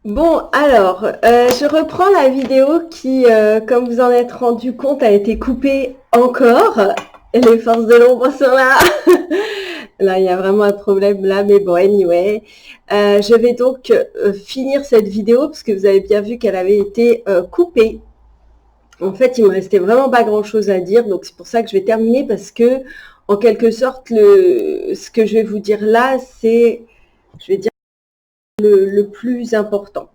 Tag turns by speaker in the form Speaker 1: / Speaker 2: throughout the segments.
Speaker 1: Bon, alors, je reprends la vidéo qui, comme vous en êtes rendu compte, a été coupée encore. Les forces de l'ombre sont là. Là, il y a vraiment un problème là, mais bon, anyway. Je vais donc finir cette vidéo parce que vous avez bien vu qu'elle avait été coupée. En fait, il me restait vraiment pas grand-chose à dire, donc c'est pour ça que je vais terminer parce que, en quelque sorte, ce que je vais vous dire là, c'est, je vais dire, le plus important.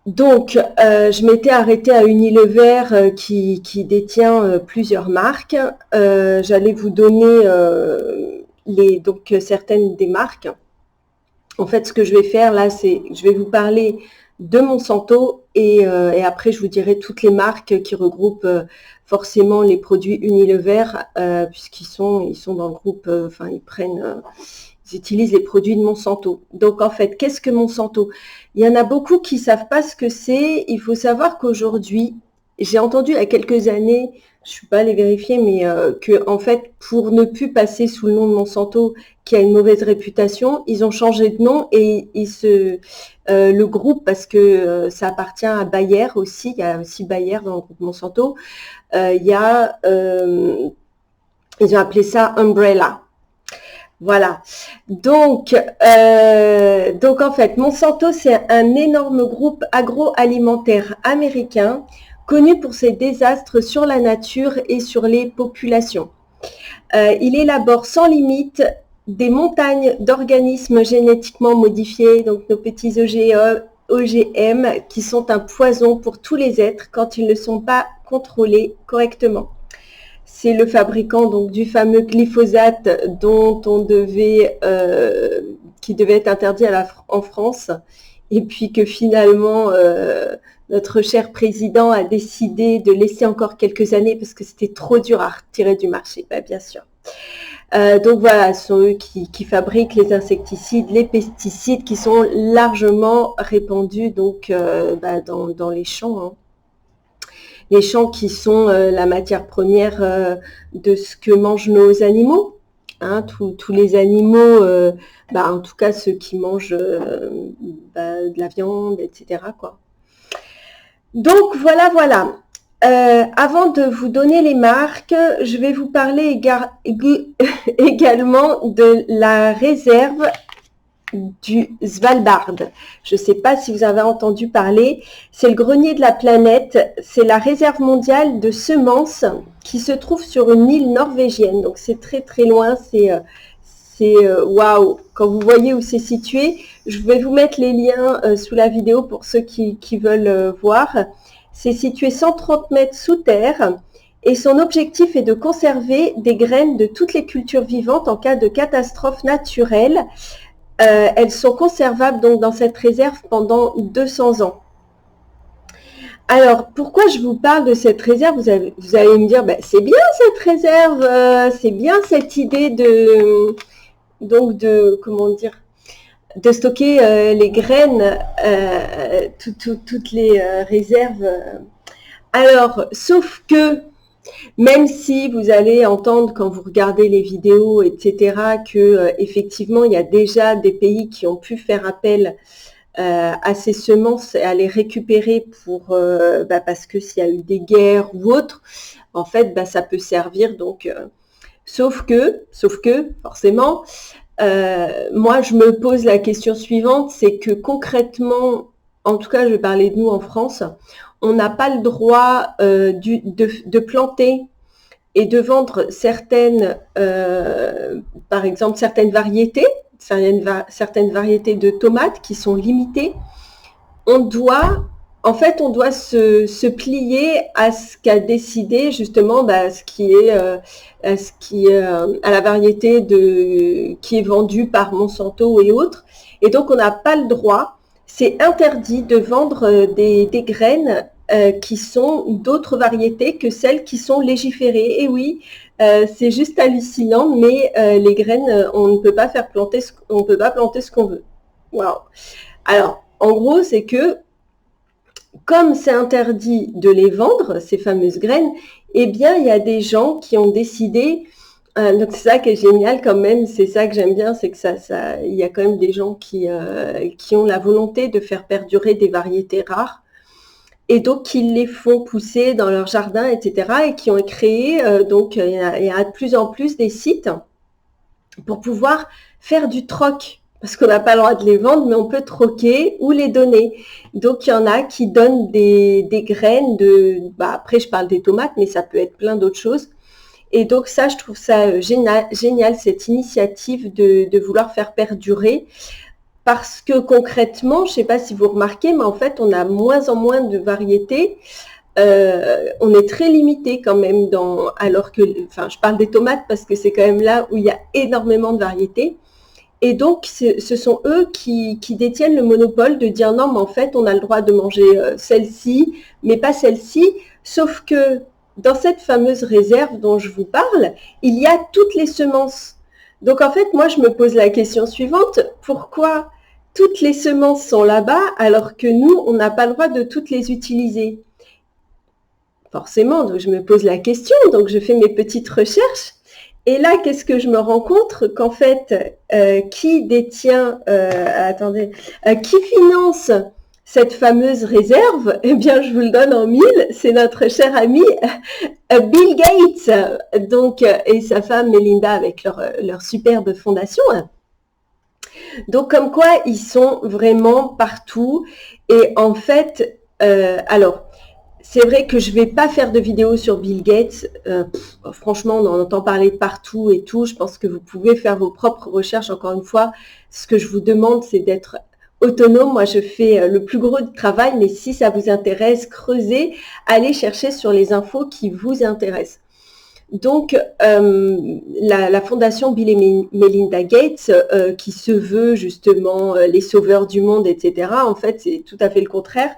Speaker 1: Donc, je m'étais arrêtée à Unilever qui détient plusieurs marques. J'allais vous donner donc certaines des marques. En fait, ce que je vais faire là, c'est je vais vous parler de Monsanto et après je vous dirai toutes les marques qui regroupent forcément les produits Unilever puisqu'ils sont dans le groupe, enfin ils utilisent les produits de Monsanto. Donc en fait, qu'est-ce que Monsanto? Il y en a beaucoup qui ne savent pas ce que c'est. Il faut savoir qu'aujourd'hui, j'ai entendu il y a quelques années, je ne suis pas allée vérifier, mais que en fait, pour ne plus passer sous le nom de Monsanto, qui a une mauvaise réputation, ils ont changé de nom et le groupe, parce que ça appartient à Bayer aussi, il y a aussi Bayer dans le groupe Monsanto, ils ont appelé ça Umbrella. Voilà. Donc en fait, Monsanto, c'est un énorme groupe agroalimentaire américain connu pour ses désastres sur la nature et sur les populations. Il élabore sans limite des montagnes d'organismes génétiquement modifiés, donc nos petits OGM, qui sont un poison pour tous les êtres quand ils ne sont pas contrôlés correctement. C'est le fabricant donc du fameux glyphosate qui devait être interdit en France, et puis que finalement notre cher président a décidé de laisser encore quelques années parce que c'était trop dur à retirer du marché, bien sûr. Donc voilà, ce sont eux qui fabriquent les insecticides, les pesticides qui sont largement répandus donc dans les champs. Hein. Les champs qui sont la matière première de ce que mangent nos animaux. Hein, tous les animaux, en tout cas ceux qui mangent de la viande, etc. quoi. Donc voilà. Avant de vous donner les marques, je vais vous parler également de la réserve du Svalbard. Je ne sais pas si vous avez entendu parler, c'est le grenier de la planète, c'est la réserve mondiale de semences qui se trouve sur une île norvégienne. Donc c'est très très loin, c'est waouh. Quand vous voyez où c'est situé, je vais vous mettre les liens sous la vidéo pour ceux qui veulent voir. C'est situé 130 mètres sous terre et son objectif est de conserver des graines de toutes les cultures vivantes en cas de catastrophe naturelle. Elles sont conservables donc dans cette réserve pendant 200 ans. Alors, pourquoi je vous parle de cette réserve? Vous allez me dire, c'est bien cette réserve, c'est bien cette idée de stocker les graines, toutes les réserves. Alors, sauf que, même si vous allez entendre quand vous regardez les vidéos, etc., que effectivement il y a déjà des pays qui ont pu faire appel à ces semences et à les récupérer parce que s'il y a eu des guerres ou autre, en fait, ça peut servir. Donc, sauf que forcément, moi je me pose la question suivante, c'est que concrètement, en tout cas, je vais parler de nous en France. On n'a pas le droit de planter et de vendre par exemple, certaines variétés de tomates qui sont limitées. On doit se plier à ce qu'a décidé justement ce qui est à la variété qui est vendue par Monsanto et autres. Et donc, on n'a pas le droit. C'est interdit de vendre des graines qui sont d'autres variétés que celles qui sont légiférées. Et oui, c'est juste hallucinant, mais les graines, on ne peut pas planter ce qu'on veut. Waouh. Alors, en gros, c'est que comme c'est interdit de les vendre, ces fameuses graines, eh bien, il y a des gens qui ont décidé Donc c'est ça qui est génial quand même, c'est ça que j'aime bien, c'est que il y a quand même des gens qui ont la volonté de faire perdurer des variétés rares et donc qui les font pousser dans leur jardin, etc. et qui ont créé, donc il y a de plus en plus des sites pour pouvoir faire du troc. Parce qu'on n'a pas le droit de les vendre, mais on peut troquer ou les donner. Donc, il y en a qui donnent des graines après, je parle des tomates, mais ça peut être plein d'autres choses. Et donc, ça, je trouve ça génial cette initiative de vouloir faire perdurer. Parce que concrètement, je ne sais pas si vous remarquez, mais en fait, on a moins en moins de variétés. On est très limité quand même alors que, enfin, je parle des tomates parce que c'est quand même là où il y a énormément de variétés. Et donc, ce sont eux qui détiennent le monopole de dire non, mais en fait, on a le droit de manger celle-ci, mais pas celle-ci. Sauf que dans cette fameuse réserve dont je vous parle, il y a toutes les semences. Donc, en fait, moi, je me pose la question suivante. Pourquoi toutes les semences sont là-bas alors que nous, on n'a pas le droit de toutes les utiliser? Forcément, donc je me pose la question, donc je fais mes petites recherches. Et là, qu'est-ce que je me rends compte? Qu'en fait, qui détient, qui finance cette fameuse réserve? Eh bien, je vous le donne en mille, c'est notre cher ami Bill Gates, donc, et sa femme Melinda avec leur superbe fondation. Donc, comme quoi, ils sont vraiment partout. Et en fait, alors, c'est vrai que je ne vais pas faire de vidéo sur Bill Gates. Franchement, on en entend parler de partout et tout. Je pense que vous pouvez faire vos propres recherches. Encore une fois, ce que je vous demande, c'est d'être autonome. Moi, je fais le plus gros du travail, mais si ça vous intéresse, creusez, allez chercher sur les infos qui vous intéressent. Donc, la fondation Bill et Melinda Gates, qui se veut justement les sauveurs du monde, etc., en fait, c'est tout à fait le contraire.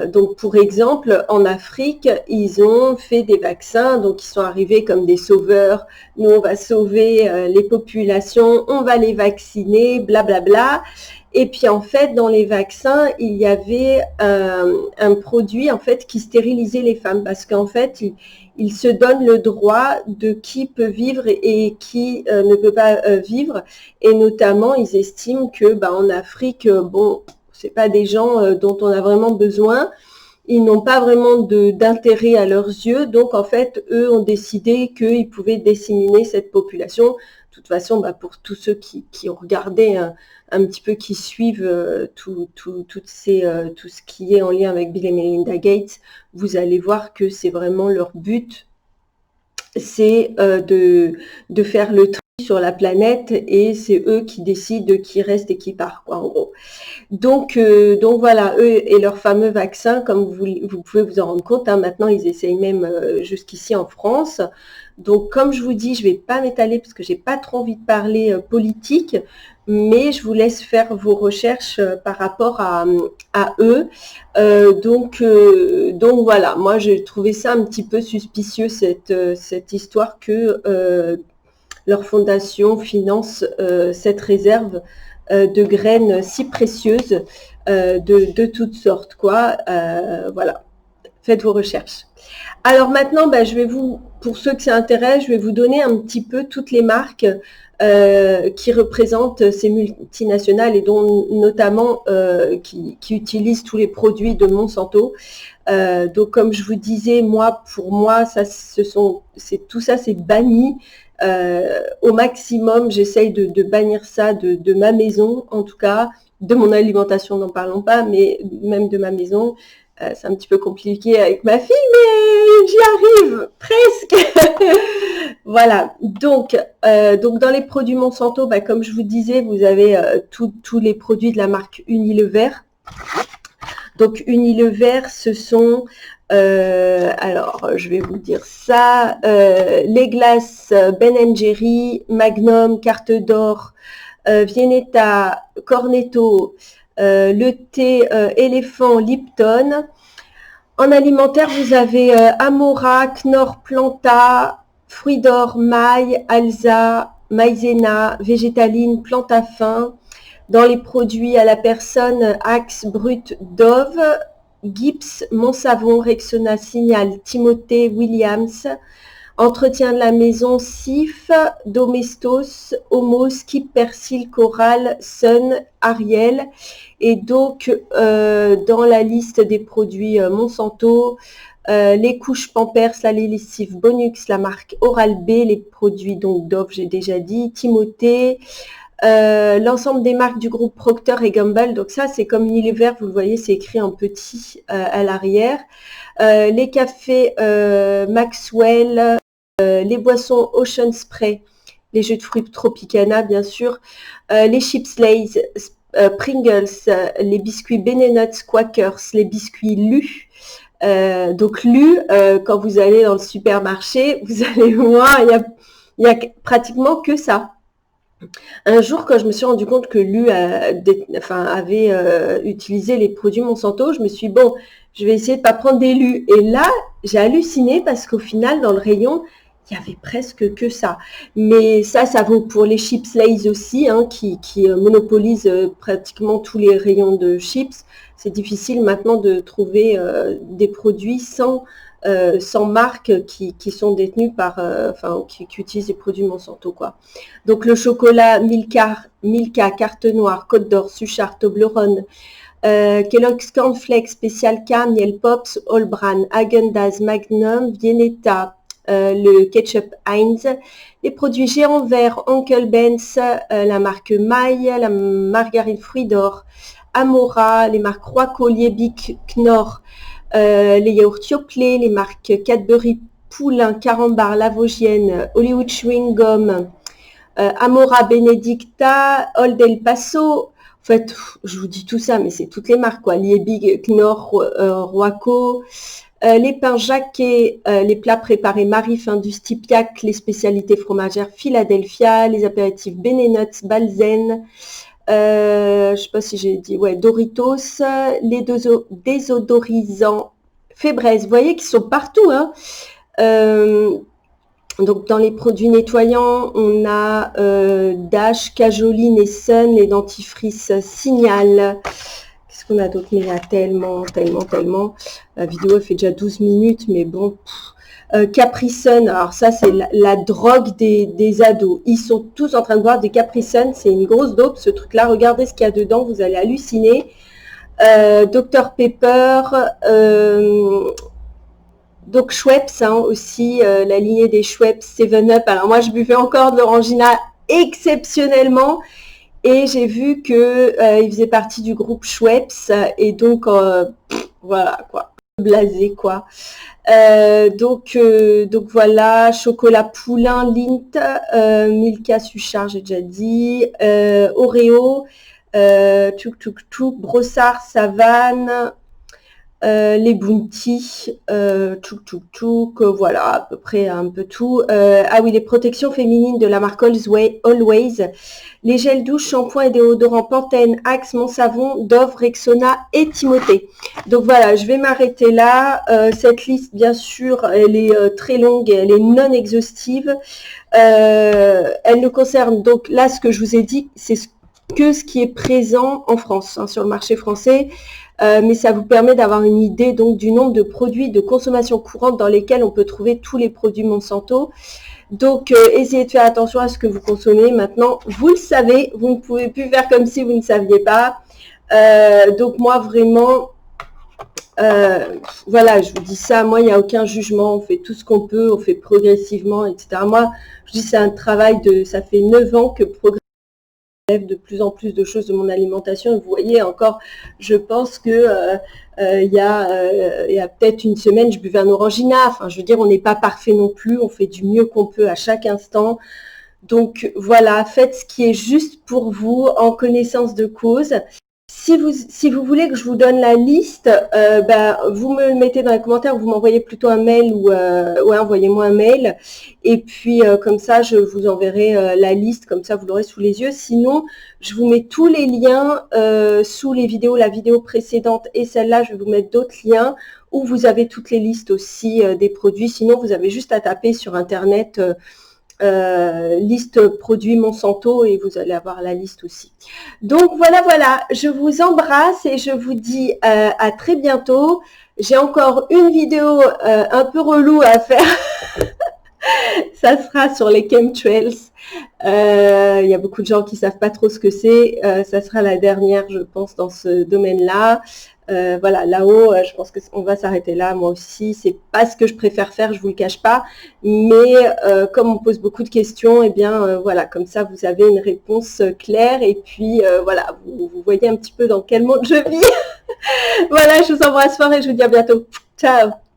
Speaker 1: Donc, pour exemple, en Afrique, ils ont fait des vaccins, donc ils sont arrivés comme des sauveurs. Nous, on va sauver les populations, on va les vacciner, blablabla. Et puis, en fait, dans les vaccins, il y avait un produit, en fait, qui stérilisait les femmes parce qu'en fait, ils se donnent le droit de qui peut vivre et qui ne peut pas vivre. Et notamment, ils estiment que, en Afrique, c'est pas des gens dont on a vraiment besoin. Ils n'ont pas vraiment d'intérêt à leurs yeux. Donc, en fait, eux ont décidé qu'ils pouvaient disséminer cette population. De toute façon, pour tous ceux qui ont regardé un petit peu, qui suivent tout ce qui est en lien avec Bill et Melinda Gates, vous allez voir que c'est vraiment leur but, c'est de faire le tri sur la planète et c'est eux qui décident de qui reste et qui part, quoi, en gros. Donc voilà, eux et leur fameux vaccin, comme vous pouvez vous en rendre compte, maintenant ils essayent même jusqu'ici en France. Donc comme je vous dis, je ne vais pas m'étaler parce que j'ai pas trop envie de parler politique, mais je vous laisse faire vos recherches par rapport à eux. Donc voilà, moi j'ai trouvé ça un petit peu suspicieux cette histoire que leur fondation finance cette réserve de graines si précieuses de toutes sortes, quoi. Voilà, faites vos recherches. Alors maintenant, je vais pour ceux que ça intéresse, je vais vous donner un petit peu toutes les marques qui représentent ces multinationales et dont notamment qui utilisent tous les produits de Monsanto. Donc comme je vous disais, pour moi, tout ça c'est banni. Au maximum, j'essaye de bannir ça de ma maison, en tout cas, de mon alimentation, n'en parlons pas, mais même de ma maison. C'est un petit peu compliqué avec ma fille, mais j'y arrive, presque. Voilà, donc dans les produits Monsanto, comme je vous disais, vous avez tous les produits de la marque Unilever. Donc Unilever, ce sont, alors je vais vous dire ça, les glaces Ben & Jerry, Magnum, Carte d'Or, Viennetta, Cornetto, le thé éléphant Lipton. En alimentaire, vous avez Amora, Knorr, Planta, Fruits d'Or, Maille, Alza, Maïzena, Végétaline, Plantafin. Dans les produits à la personne, Axe, Brut, Dove, Gibbs, Monsavon, Rexona, Signal, Timothée, Williams. Entretien de la maison, Sif, Domestos, Homo, Skip, Persil, Coral, Sun, Ariel. Et donc, dans la liste des produits Monsanto, les couches Pampers, la lessive Bonux, la marque Oral-B, les produits donc Dove, j'ai déjà dit, Timothée, l'ensemble des marques du groupe Procter et Gamble. Donc ça, c'est comme Unilever, vous le voyez, c'est écrit en petit à l'arrière. Les cafés Maxwell, les boissons Ocean Spray, les jus de fruits Tropicana, bien sûr, les chips Lay's, Pringles, les biscuits Ben & Nuts, Quakers, les biscuits Lu. Donc Lu, quand vous allez dans le supermarché, vous allez voir, il y a pratiquement que ça. Un jour, quand je me suis rendu compte que Lu avait utilisé les produits Monsanto, je me suis dit, bon, je vais essayer de pas prendre des Lu. Et là, j'ai halluciné parce qu'au final, dans le rayon, il y avait presque que ça. Mais ça vaut pour les chips Lay's aussi, hein, qui monopolisent pratiquement tous les rayons de chips. C'est difficile maintenant de trouver des produits sans marques qui sont détenues par, qui utilisent les produits Monsanto, quoi. Donc le chocolat Milka, Carte Noire, Côte d'Or, Suchard, Toblerone, Kellogg's Cornflakes, Special K, Miel Pops, All-Bran, Häagen-Dazs, Magnum, Vienetta, le ketchup Heinz, les produits géants verts, Uncle Ben's, la marque Maille, la margarine Fruits d'Or, Amora, les marques Roi Collier, Bic, Knorr, les yaourts Yoplait, les marques Cadbury, Poulain, Carambar, La Vosgienne, Hollywood Chewing Gum, Amora, Benedicta, Old El Paso. En fait, je vous dis tout ça, mais c'est toutes les marques, quoi. Liebig, Knorr, Roaco, les pains Jacquet, les plats préparés Marie-Fin du Stipiac, les spécialités fromagères Philadelphia, les apéritifs Ben & Nuts, Balzen, je sais pas si j'ai dit, ouais, Doritos, les désodorisants Febreze, vous voyez qu'ils sont partout, hein. Donc dans les produits nettoyants, on a Dash, Cajoline et Sun, les dentifrices Signal. Qu'est-ce qu'on a d'autre? Mais il y a tellement. La vidéo fait déjà 12 minutes, mais bon. Capri Sun, alors ça c'est la drogue des ados. Ils sont tous en train de boire des Capri Sun, c'est une grosse dope ce truc-là. Regardez ce qu'il y a dedans, vous allez halluciner. Dr Pepper, donc Schweppes hein, aussi, la lignée des Schweppes 7-Up. Alors moi je buvais encore de l'Orangina exceptionnellement. Et j'ai vu que il faisait partie du groupe Schweppes et donc voilà quoi, blasé quoi. Donc voilà, chocolat Poulain, Lindt, Milka Suchard, j'ai déjà dit, Oreo, Brossard, Savane, les Bounty, voilà, à peu près un peu tout. Ah oui, les protections féminines de la marque Always, les gels douche, shampoing et déodorants Pantene, Axe, Mon Savon, Dove, Rexona et Timothée. Donc voilà, je vais m'arrêter là. Cette liste, bien sûr, elle est très longue et elle est non exhaustive. Elle ne concerne donc, là, ce que je vous ai dit, c'est que ce qui est présent en France, hein, sur le marché français. Mais ça vous permet d'avoir une idée donc du nombre de produits de consommation courante dans lesquels on peut trouver tous les produits Monsanto. Donc essayez de faire attention à ce que vous consommez. Maintenant, vous le savez, vous ne pouvez plus faire comme si vous ne saviez pas. Donc moi vraiment, voilà, je vous dis ça, moi il n'y a aucun jugement, on fait tout ce qu'on peut, on fait progressivement, etc. Moi, je dis c'est un travail ça fait 9 ans que progressivement, de plus en plus de choses de mon alimentation. Et vous voyez encore, je pense que il y a peut-être une semaine, je buvais un Orangina. Enfin, je veux dire, on n'est pas parfait non plus. On fait du mieux qu'on peut à chaque instant. Donc voilà, faites ce qui est juste pour vous, en connaissance de cause. Si vous voulez que je vous donne la liste, vous me le mettez dans les commentaires, vous m'envoyez plutôt un mail ou envoyez-moi un mail. Et puis comme ça, je vous enverrai la liste, comme ça vous l'aurez sous les yeux. Sinon, je vous mets tous les liens sous les vidéos, la vidéo précédente et celle-là, je vais vous mettre d'autres liens où vous avez toutes les listes aussi des produits. Sinon, vous avez juste à taper sur Internet liste produits Monsanto et vous allez avoir la liste aussi. Donc voilà, je vous embrasse et je vous dis à très bientôt. J'ai encore une vidéo un peu relou à faire Ça sera sur les chemtrails. Il y a beaucoup de gens qui savent pas trop ce que c'est. Ça sera la dernière, je pense, dans ce domaine-là. Voilà, là-haut, je pense qu'on va s'arrêter là. Moi aussi, c'est pas ce que je préfère faire, je vous le cache pas. Mais comme on pose beaucoup de questions, eh bien, voilà, comme ça, vous avez une réponse claire. Et puis, voilà, vous voyez un petit peu dans quel monde je vis. Voilà, je vous embrasse fort et je vous dis à bientôt. Ciao!